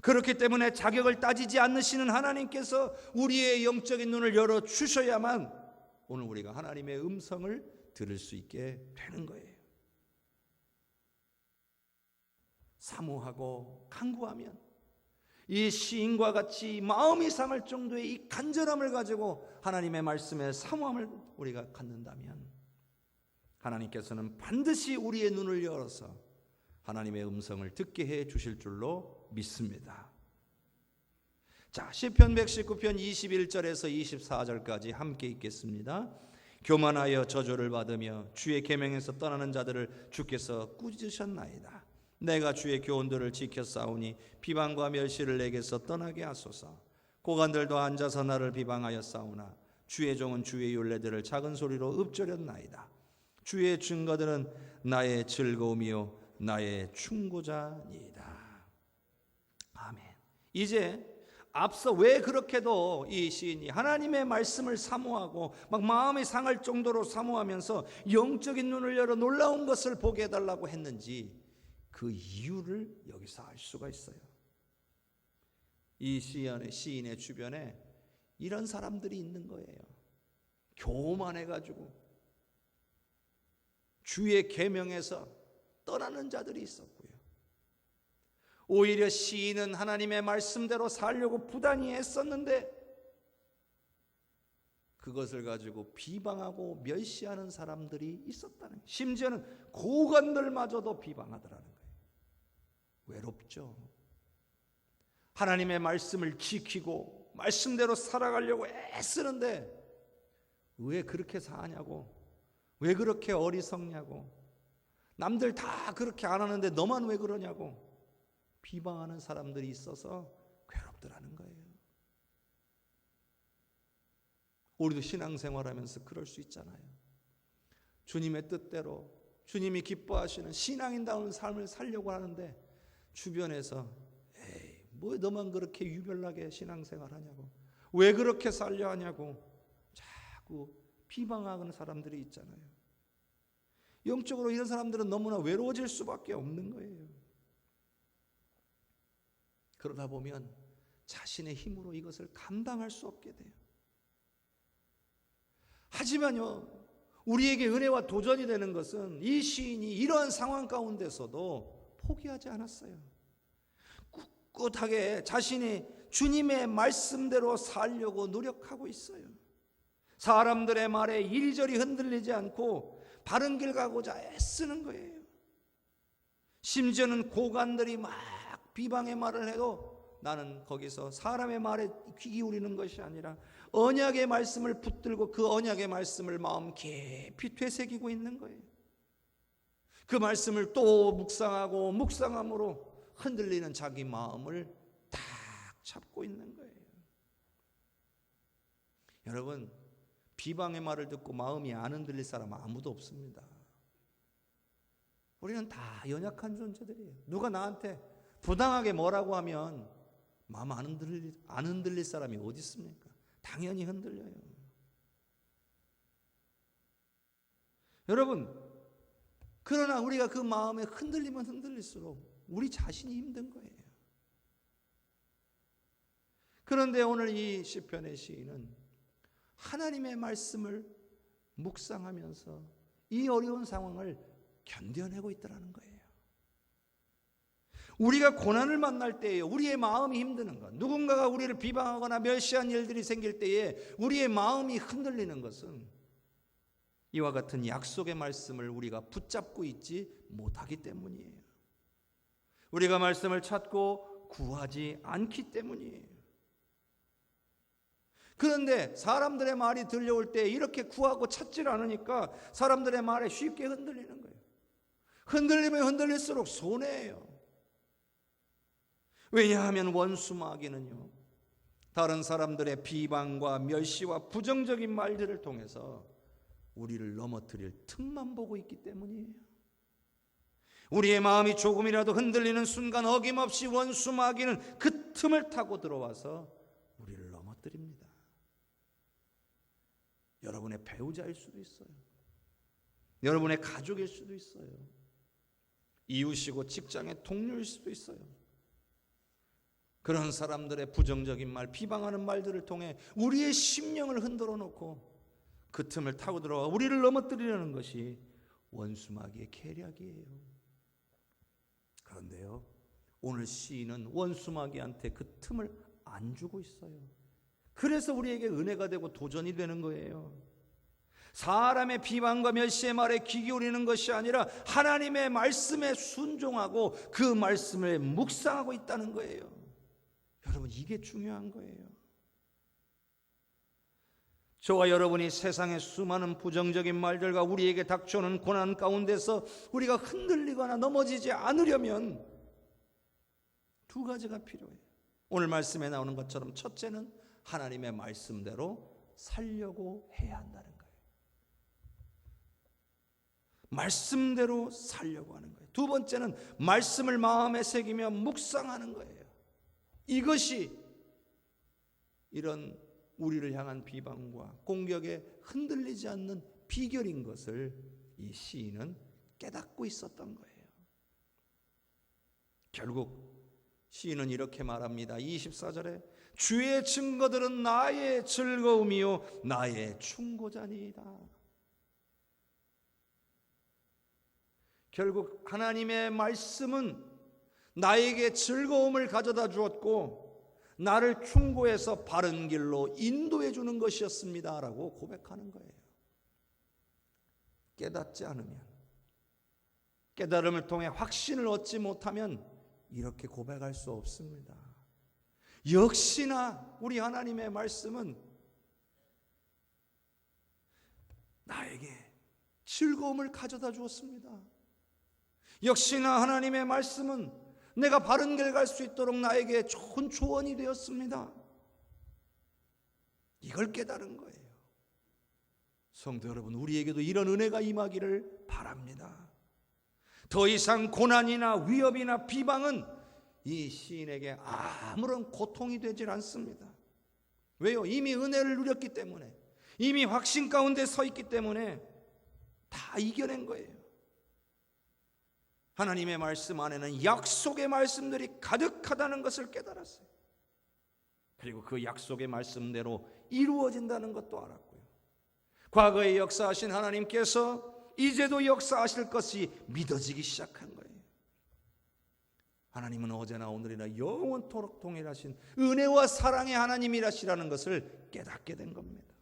그렇기 때문에 자격을 따지지 않으시는 하나님께서 우리의 영적인 눈을 열어주셔야만 오늘 우리가 하나님의 음성을 들을 수 있게 되는 거예요. 사모하고 간구하면 이 시인과 같이 마음이 상할 정도의 이 간절함을 가지고 하나님의 말씀에 사모함을 우리가 갖는다면 하나님께서는 반드시 우리의 눈을 열어서 하나님의 음성을 듣게 해 주실 줄로 믿습니다. 자, 시편 119편 21절에서 24절까지 함께 읽겠습니다. 교만하여 저주를 받으며 주의 계명에서 떠나는 자들을 주께서 꾸짖으셨나이다. 내가 주의 교훈들을 지켰사오니 비방과 멸시를 내게서 떠나게 하소서. 고관들도 앉아서 나를 비방하였사오나 주의 종은 주의 율례들을 작은 소리로 읊조렸나이다. 주의 증거들은 나의 즐거움이요 나의 충고자니이다. 아멘. 이제 앞서 왜 그렇게도 이 시인이 하나님의 말씀을 사모하고 막 마음이 상할 정도로 사모하면서 영적인 눈을 열어 놀라운 것을 보게 해달라고 했는지 그 이유를 여기서 알 수가 있어요. 이 시인의 주변에 이런 사람들이 있는 거예요. 교만해가지고 주의 계명에서 떠나는 자들이 있었고요. 오히려 시인은 하나님의 말씀대로 살려고 부단히 애썼는데 그것을 가지고 비방하고 멸시하는 사람들이 있었다는 거예요. 심지어는 고관들마저도 비방하더라는 거예요. 외롭죠. 하나님의 말씀을 지키고 말씀대로 살아가려고 애쓰는데 왜 그렇게 사냐고, 왜 그렇게 어리석냐고, 남들 다 그렇게 안 하는데 너만 왜 그러냐고 비방하는 사람들이 있어서 괴롭더라는 거예요. 우리도 신앙생활하면서 그럴 수 있잖아요. 주님의 뜻대로 주님이 기뻐하시는 신앙인다운 삶을 살려고 하는데 주변에서 에이, 뭐 너만 그렇게 유별나게 신앙생활하냐고, 왜 그렇게 살려 하냐고 자꾸 비방하는 사람들이 있잖아요. 영적으로 이런 사람들은 너무나 외로워질 수밖에 없는 거예요. 그러다 보면 자신의 힘으로 이것을 감당할 수 없게 돼요. 하지만요, 우리에게 은혜와 도전이 되는 것은 이 시인이 이러한 상황 가운데서도 포기하지 않았어요. 꿋꿋하게 자신이 주님의 말씀대로 살려고 노력하고 있어요. 사람들의 말에 이리저리 흔들리지 않고 바른 길 가고자 애쓰는 거예요. 심지어는 고관들이 막 비방의 말을 해도 나는 거기서 사람의 말에 귀 기울이는 것이 아니라 언약의 말씀을 붙들고 그 언약의 말씀을 마음 깊이 되새기고 있는 거예요. 그 말씀을 또 묵상하고 묵상함으로 흔들리는 자기 마음을 딱 잡고 있는 거예요. 여러분, 비방의 말을 듣고 마음이 안 흔들릴 사람은 아무도 없습니다. 우리는 다 연약한 존재들이에요. 누가 나한테 부당하게 뭐라고 하면 마음 안 흔들릴 사람이 어디 있습니까? 당연히 흔들려요. 여러분, 그러나 우리가 그 마음에 흔들리면 흔들릴수록 우리 자신이 힘든 거예요. 그런데 오늘 이 시편의 시인은 하나님의 말씀을 묵상하면서 이 어려운 상황을 견뎌내고 있더라는 거예요. 우리가 고난을 만날 때에 우리의 마음이 힘드는 것, 누군가가 우리를 비방하거나 멸시한 일들이 생길 때에 우리의 마음이 흔들리는 것은 이와 같은 약속의 말씀을 우리가 붙잡고 있지 못하기 때문이에요. 우리가 말씀을 찾고 구하지 않기 때문이에요. 그런데 사람들의 말이 들려올 때 이렇게 구하고 찾질 않으니까 사람들의 말에 쉽게 흔들리는 거예요. 흔들리면 흔들릴수록 손해예요. 왜냐하면 원수 마귀는요, 다른 사람들의 비방과 멸시와 부정적인 말들을 통해서 우리를 넘어뜨릴 틈만 보고 있기 때문이에요. 우리의 마음이 조금이라도 흔들리는 순간 어김없이 원수 마귀는 그 틈을 타고 들어와서 우리를 넘어뜨립니다. 여러분의 배우자일 수도 있어요. 여러분의 가족일 수도 있어요. 이웃이고 직장의 동료일 수도 있어요. 그런 사람들의 부정적인 말, 비방하는 말들을 통해 우리의 심령을 흔들어 놓고 그 틈을 타고 들어와 우리를 넘어뜨리려는 것이 원수마귀의 계략이에요. 그런데요, 오늘 시인은 원수마귀한테 그 틈을 안 주고 있어요. 그래서 우리에게 은혜가 되고 도전이 되는 거예요. 사람의 비방과 멸시의 말에 귀 기울이는 것이 아니라 하나님의 말씀에 순종하고 그 말씀을 묵상하고 있다는 거예요. 여러분, 이게 중요한 거예요. 저와 여러분이 세상의 수많은 부정적인 말들과 우리에게 닥쳐오는 고난 가운데서 우리가 흔들리거나 넘어지지 않으려면 두 가지가 필요해요. 오늘 말씀에 나오는 것처럼 첫째는 하나님의 말씀대로 살려고 해야 한다는 거예요. 말씀대로 살려고 하는 거예요. 두 번째는 말씀을 마음에 새기며 묵상하는 거예요. 이것이 이런 우리를 향한 비방과 공격에 흔들리지 않는 비결인 것을 이 시인은 깨닫고 있었던 거예요. 결국 시인은 이렇게 말합니다. 24절에 주의 증거들은 나의 즐거움이요 나의 충고자니이다. 결국 하나님의 말씀은 나에게 즐거움을 가져다 주었고 나를 충고해서 바른 길로 인도해 주는 것이었습니다 라고 고백하는 거예요. 깨닫지 않으면, 깨달음을 통해 확신을 얻지 못하면 이렇게 고백할 수 없습니다. 역시나 우리 하나님의 말씀은 나에게 즐거움을 가져다 주었습니다. 역시나 하나님의 말씀은 내가 바른 길 갈 수 있도록 나에게 좋은 조언이 되었습니다. 이걸 깨달은 거예요. 성도 여러분, 우리에게도 이런 은혜가 임하기를 바랍니다. 더 이상 고난이나 위협이나 비방은 이 시인에게 아무런 고통이 되질 않습니다. 왜요? 이미 은혜를 누렸기 때문에, 이미 확신 가운데 서 있기 때문에 다 이겨낸 거예요. 하나님의 말씀 안에는 약속의 말씀들이 가득하다는 것을 깨달았어요. 그리고 그 약속의 말씀대로 이루어진다는 것도 알았고요. 과거에 역사하신 하나님께서 이제도 역사하실 것이 믿어지기 시작한 거예요. 하나님은 어제나 오늘이나 영원토록 동일하신 은혜와 사랑의 하나님이라시라는 것을 깨닫게 된 겁니다.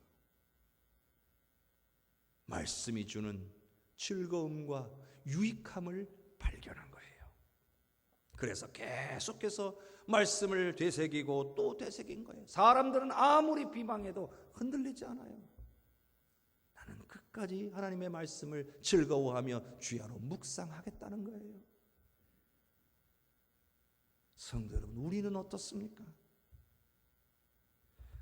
말씀이 주는 즐거움과 유익함을 발견한 거예요. 그래서 계속해서 말씀을 되새기고 또 되새긴 거예요. 사람들은 아무리 비방해도 흔들리지 않아요. 나는 끝까지 하나님의 말씀을 즐거워하며 주야로 묵상하겠다는 거예요. 성도 여러분, 우리는 어떻습니까?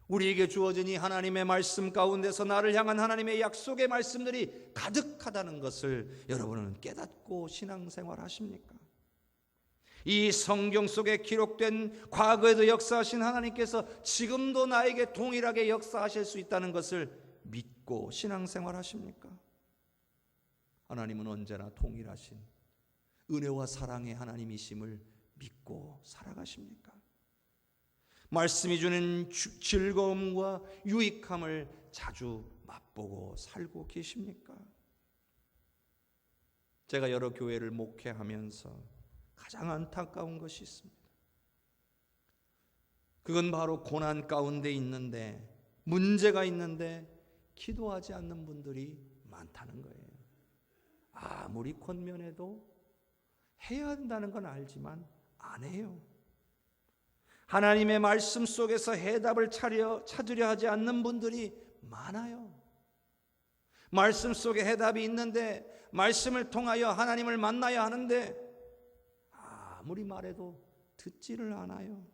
우리에게 주어진 이 하나님의 말씀 가운데서 나를 향한 하나님의 약속의 말씀들이 가득하다는 것을 여러분은 깨닫고 신앙생활 하십니까? 이 성경 속에 기록된 과거에도 역사하신 하나님께서 지금도 나에게 동일하게 역사하실 수 있다는 것을 믿고 신앙생활 하십니까? 하나님은 언제나 동일하신 은혜와 사랑의 하나님이심을 믿고 살아가십니까? 말씀이 주는 즐거움과 유익함을 자주 맛보고 살고 계십니까? 제가 여러 교회를 목회하면서 가장 안타까운 것이 있습니다. 그건 바로 고난 가운데 있는데, 문제가 있는데 기도하지 않는 분들이 많다는 거예요. 아무리 권면해도 해야 한다는 건 알지만 안 해요. 하나님의 말씀 속에서 해답을 찾으려 하지 않는 분들이 많아요. 말씀 속에 해답이 있는데, 말씀을 통하여 하나님을 만나야 하는데 아무리 말해도 듣지를 않아요.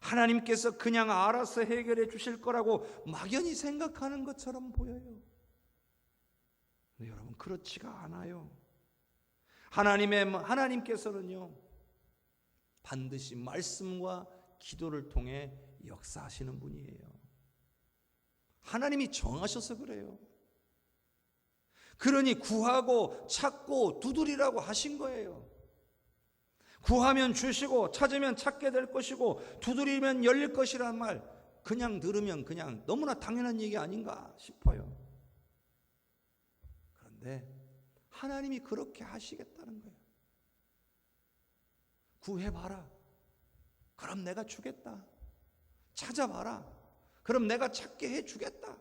하나님께서 그냥 알아서 해결해 주실 거라고 막연히 생각하는 것처럼 보여요. 근데 여러분, 그렇지가 않아요. 하나님께서는요, 반드시 말씀과 기도를 통해 역사하시는 분이에요. 하나님이 정하셔서 그래요. 그러니 구하고 찾고 두드리라고 하신 거예요. 구하면 주시고 찾으면 찾게 될 것이고 두드리면 열릴 것이라는 말, 그냥 들으면 그냥 너무나 당연한 얘기 아닌가 싶어요. 그런데 하나님이 그렇게 하시겠다는 거예요. 구해봐라, 그럼 내가 주겠다. 찾아봐라, 그럼 내가 찾게 해주겠다.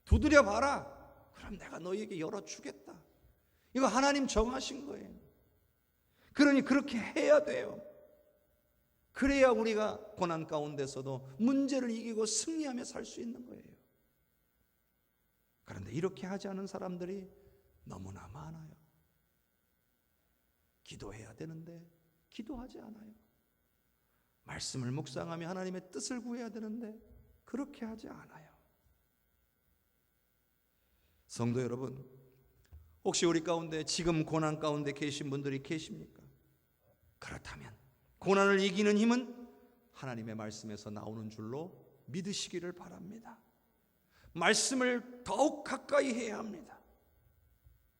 두드려봐라, 그럼 내가 너희에게 열어주겠다. 이거 하나님 정하신 거예요. 그러니 그렇게 해야 돼요. 그래야 우리가 고난 가운데서도 문제를 이기고 승리하며 살 수 있는 거예요. 그런데 이렇게 하지 않은 사람들이 너무나 많아요. 기도해야 되는데 기도하지 않아요. 말씀을 묵상하며 하나님의 뜻을 구해야 되는데 그렇게 하지 않아요. 성도 여러분, 혹시 우리 가운데 지금 고난 가운데 계신 분들이 계십니까? 그렇다면 고난을 이기는 힘은 하나님의 말씀에서 나오는 줄로 믿으시기를 바랍니다. 말씀을 더욱 가까이 해야 합니다.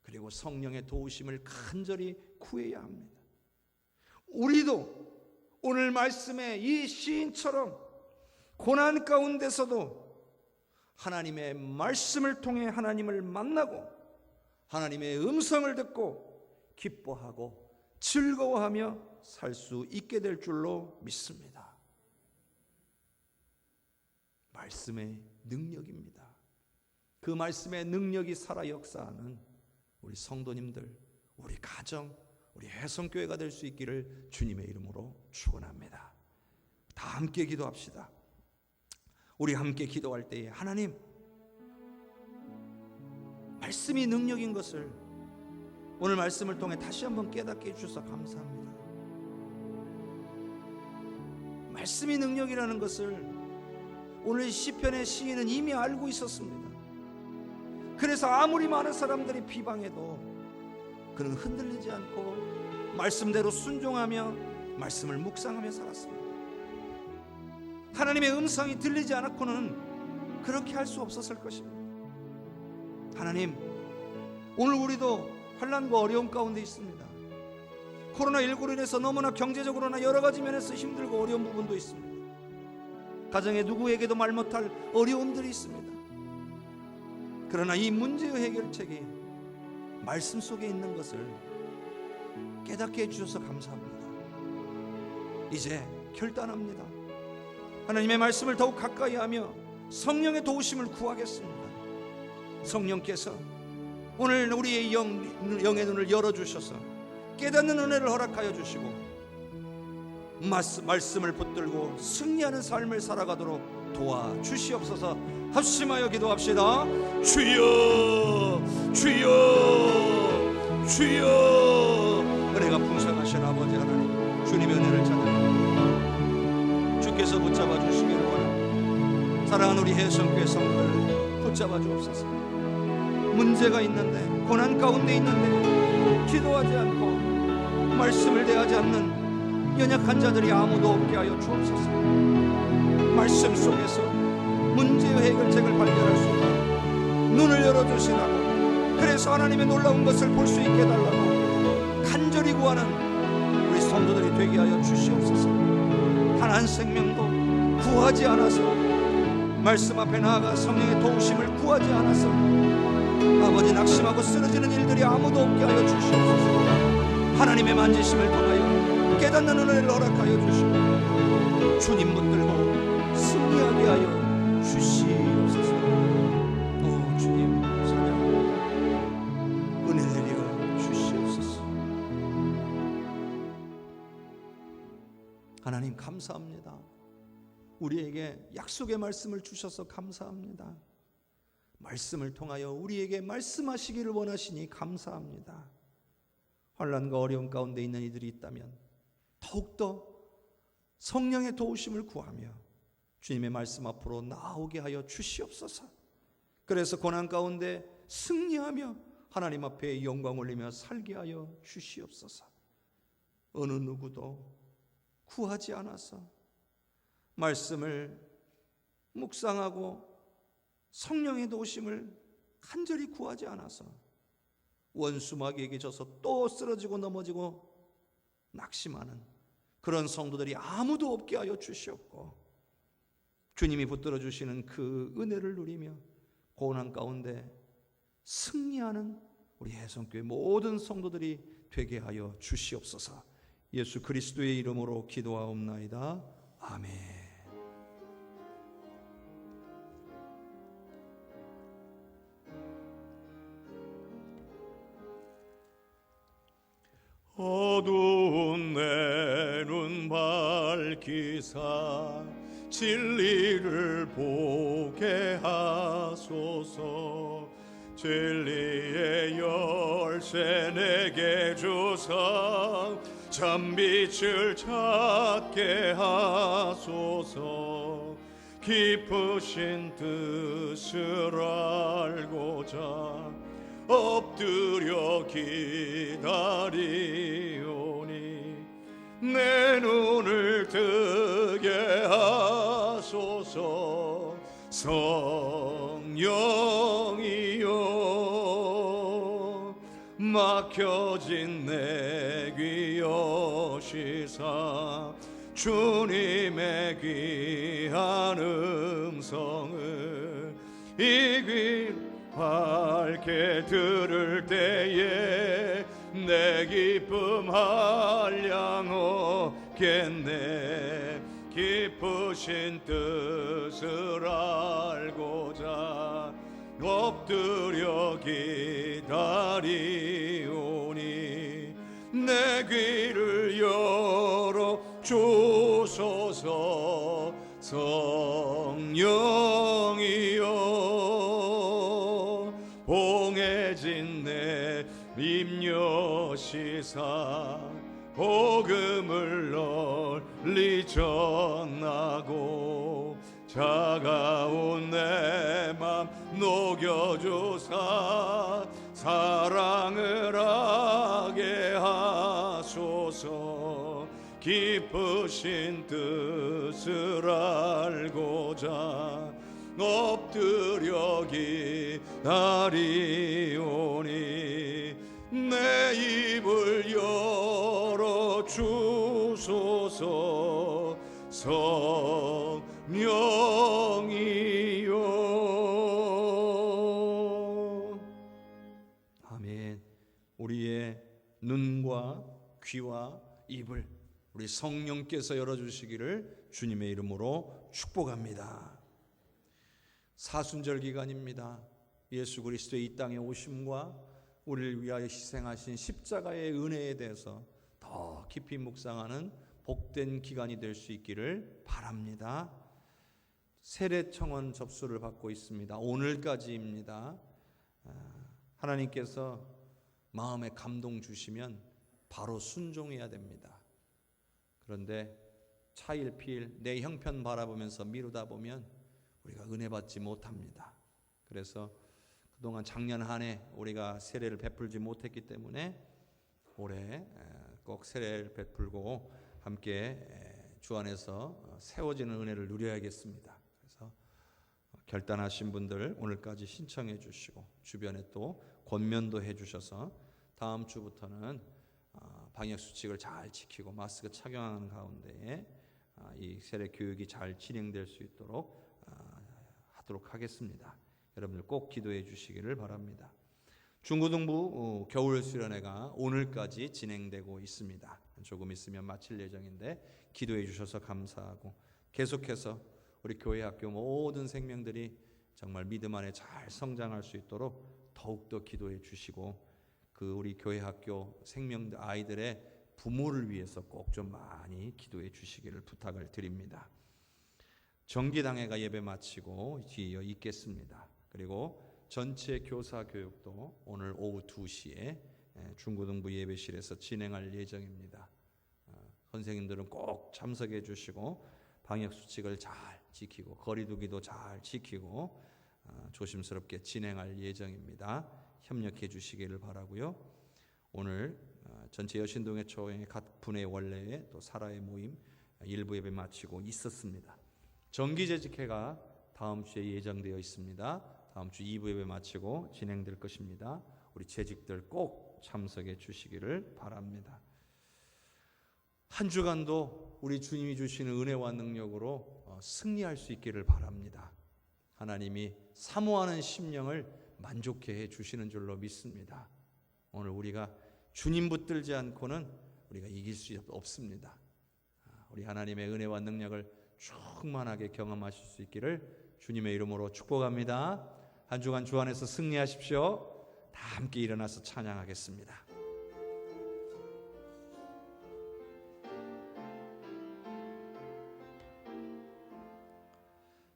그리고 성령의 도우심을 간절히 구해야 합니다. 우리도 오늘 말씀의 이 시인처럼 고난 가운데서도 하나님의 말씀을 통해 하나님을 만나고 하나님의 음성을 듣고 기뻐하고 즐거워하며 살 수 있게 될 줄로 믿습니다. 말씀의 능력입니다. 그 말씀의 능력이 살아 역사하는 우리 성도님들, 우리 가정, 우리 해성교회가 될 수 있기를 주님의 이름으로 축원합니다. 다 함께 기도합시다. 우리 함께 기도할 때에 하나님, 말씀이 능력인 것을 오늘 말씀을 통해 다시 한번 깨닫게 해주셔서 감사합니다. 말씀이 능력이라는 것을 오늘 시편의 시인은 이미 알고 있었습니다. 그래서 아무리 많은 사람들이 비방해도 그는 흔들리지 않고 말씀대로 순종하며 말씀을 묵상하며 살았습니다. 하나님의 음성이 들리지 않았고는 그렇게 할 수 없었을 것입니다. 하나님, 오늘 우리도 환난과 어려움 가운데 있습니다. 코로나19로 인해서 너무나 경제적으로나 여러 가지 면에서 힘들고 어려운 부분도 있습니다. 가정에 누구에게도 말 못할 어려움들이 있습니다. 그러나 이 문제의 해결책이 말씀 속에 있는 것을 깨닫게 해주셔서 감사합니다. 이제 결단합니다. 하나님의 말씀을 더욱 가까이 하며 성령의 도우심을 구하겠습니다. 성령께서 오늘 우리의 영의 눈을 열어주셔서 깨닫는 은혜를 허락하여 주시고 말씀을 붙들고 승리하는 삶을 살아가도록 도와주시옵소서. 합심하여 기도합시다. 주여 주여 주여. 은혜가 풍성하신 아버지 하나님, 주님의 은혜를 찬양합니다. 주께서 붙잡아 주시기를 원합니다. 사랑하는 우리 해성교회 성도를 붙잡아 주옵소서. 문제가 있는데, 고난 가운데 있는데 기도하지 않고 말씀을 대하지 않는 연약한 자들이 아무도 없게 하여 주옵소서. 말씀 속에서 문제의 해결책을 발견할 수 있는 눈을 열어주시라고, 그래서 하나님의 놀라운 것을 볼 수 있게 해달라고 간절히 구하는 우리 성도들이 되게 하여 주시옵소서. 한 생명도 구하지 않아서, 말씀 앞에 나아가 성령의 도우심을 구하지 않아서 아버지 낙심하고 쓰러지는 일들이 아무도 없게 하여 주시옵소서. 하나님의 만지심을 통하여 깨닫는 은혜를 허락하여 주시고 주님 붙들고 승리하게 하여 주시옵소서. 오 주님 사랑합니다. 은혜 내려 주시옵소서. 하나님 감사합니다. 우리에게 약속의 말씀을 주셔서 감사합니다. 말씀을 통하여 우리에게 말씀하시기를 원하시니 감사합니다. 환난과 어려움 가운데 있는 이들이 있다면 더욱더 성령의 도우심을 구하며 주님의 말씀 앞으로 나오게 하여 주시옵소서. 그래서 고난 가운데 승리하며 하나님 앞에 영광 올리며 살게 하여 주시옵소서. 어느 누구도 구하지 않아서 말씀을 묵상하고 성령의 도우심을 간절히 구하지 않아서 원수 마귀에게 져서 또 쓰러지고 넘어지고 낙심하는 그런 성도들이 아무도 없게 하여 주시옵고, 주님이 붙들어 주시는 그 은혜를 누리며 고난 가운데 승리하는 우리 해성교회 모든 성도들이 되게 하여 주시옵소서. 예수 그리스도의 이름으로 기도하옵나이다. 아멘. 어두운 내 눈 밝히사 진리를 보게 하소서. 진리의 열쇠 내게 주사 참빛을 찾게 하소서. 깊으신 뜻을 알고자 엎드려 기다리오니 내 눈을 뜨게 하소서. 성령이여 막혀진 내 귀 여시사 주님의 귀한 음성을 이 귀 밝게 들을 때에 내 기쁨 한량 얻겠네. 깊으신 뜻을 알고자 엎드려 기다리오니 내 귀를 열어 주소서. 성령이여 봉해진 내 임여시사 복음을 널리 전하고 차가운 내 맘 녹여주사 사랑을 하게 하소서. 깊으신 뜻을 알고자 엎드려 기다리오니 내 입을 열어 주소서. 성령이여. 아멘. 우리의 눈과 귀와 입을 우리 성령께서 열어주시기를 주님의 이름으로 축복합니다. 사순절 기간입니다. 예수 그리스도의 이 땅에 오심과 우리를 위하여 희생하신 십자가의 은혜에 대해서 더 깊이 묵상하는 복된 기간이 될 수 있기를 바랍니다. 세례 청원 접수를 받고 있습니다. 오늘까지입니다. 하나님께서 마음에 감동 주시면 바로 순종해야 됩니다. 그런데 차일피일 내 형편 바라보면서 미루다 보면 우리가 은혜 받지 못합니다. 그래서 그동안 작년 한 해 우리가 세례를 베풀지 못했기 때문에 올해 꼭 세례를 베풀고 함께 주 안에서 세워지는 은혜를 누려야겠습니다. 그래서 결단하신 분들 오늘까지 신청해 주시고 주변에 또 권면도 해 주셔서 다음 주부터는 방역 수칙을 잘 지키고 마스크 착용하는 가운데에 이 세례 교육이 잘 진행될 수 있도록 하도록 하겠습니다. 여러분들 꼭 기도해 주시기를 바랍니다. 중고등부 겨울 수련회가 오늘까지 진행되고 있습니다. 조금 있으면 마칠 예정인데 기도해 주셔서 감사하고 계속해서 우리 교회 학교 모든 생명들이 정말 믿음 안에 잘 성장할 수 있도록 더욱더 기도해 주시고 그 우리 교회 학교 생명 아이들의 부모를 위해서 꼭 좀 많이 기도해 주시기를 부탁을 드립니다. 정기당회가 예배 마치고 뒤이어 있겠습니다. 그리고 전체 교사 교육도 오늘 오후 2시에 중고등부 예배실에서 진행할 예정입니다. 선생님들은 꼭 참석해 주시고 방역 수칙을 잘 지키고 거리 두기도 잘 지키고 조심스럽게 진행할 예정입니다. 협력해 주시기를 바라고요. 오늘 전체 여신동의 초행의 각 분의 원래의 또 사라의 모임 일부 예배 마치고 있었습니다. 정기재직회가 다음 주에 예정되어 있습니다. 다음 주 2부 예배 마치고 진행될 것입니다. 우리 재직들 꼭 참석해 주시기를 바랍니다. 한 주간도 우리 주님이 주시는 은혜와 능력으로 승리할 수 있기를 바랍니다. 하나님이 사모하는 심령을 만족해 해 주시는 줄로 믿습니다. 오늘 우리가 주님 붙들지 않고는 우리가 이길 수 없습니다. 우리 하나님의 은혜와 능력을 충만하게 경험하실 수 있기를 주님의 이름으로 축복합니다. 한 주간 주 안에서 승리하십시오. 다 함께 일어나서 찬양하겠습니다.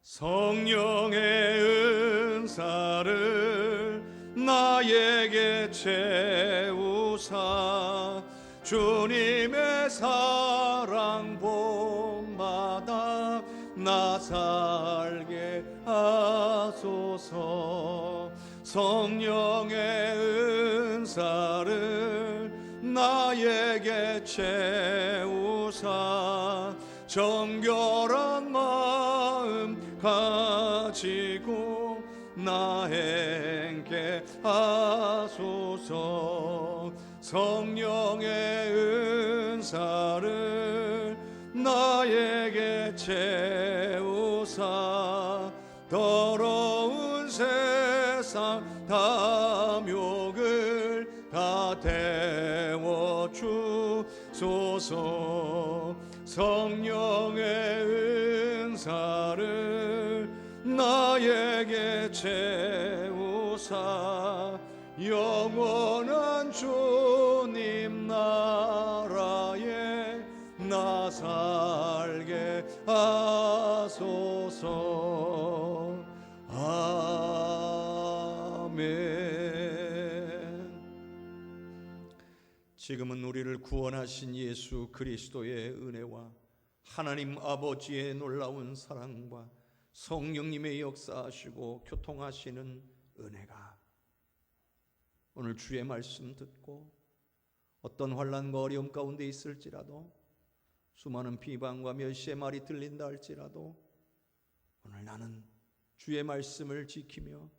성령의 은사를 나에게 채우사 주님의 사랑 본받아 나 살게 하소서. 성령의 은사를 나에게 채우사 정결한 마음 가지고 나 행케 하소서. 성령의 은사를 나에게 채우사 더러운 세상 탐욕을 다 태워 주소서. 성령의 은사를 나에게 채우사 영원한 주님 나라에 나 살게 하소서. 아멘. 지금은 우리를 구원하신 예수 그리스도의 은혜와 하나님 아버지의 놀라운 사랑과 성령님의 역사하시고 교통하시는 은혜가 오늘 주의 말씀 듣고 어떤 환난과 어려움 가운데 있을지라도 수많은 비방과 멸시의 말이 들린다 할지라도 오늘 나는 주의 말씀을 지키며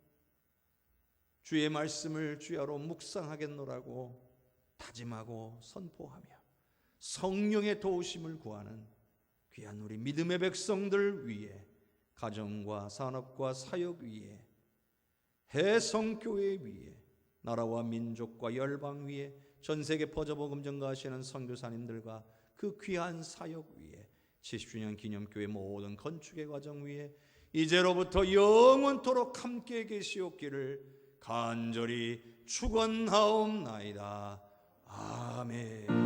주의 말씀을 주야로 묵상하겠노라고 다짐하고 선포하며 성령의 도우심을 구하는 귀한 우리 믿음의 백성들 위에, 가정과 산업과 사역 위에, 해성교회 위에, 나라와 민족과 열방 위에, 전세계 퍼져복음 전가하시는 선교사님들과 그 귀한 사역 위에, 70주년 기념교회 모든 건축의 과정 위에 이제로부터 영원토록 함께 계시옵기를 간절히 축원하옵나이다. 아멘.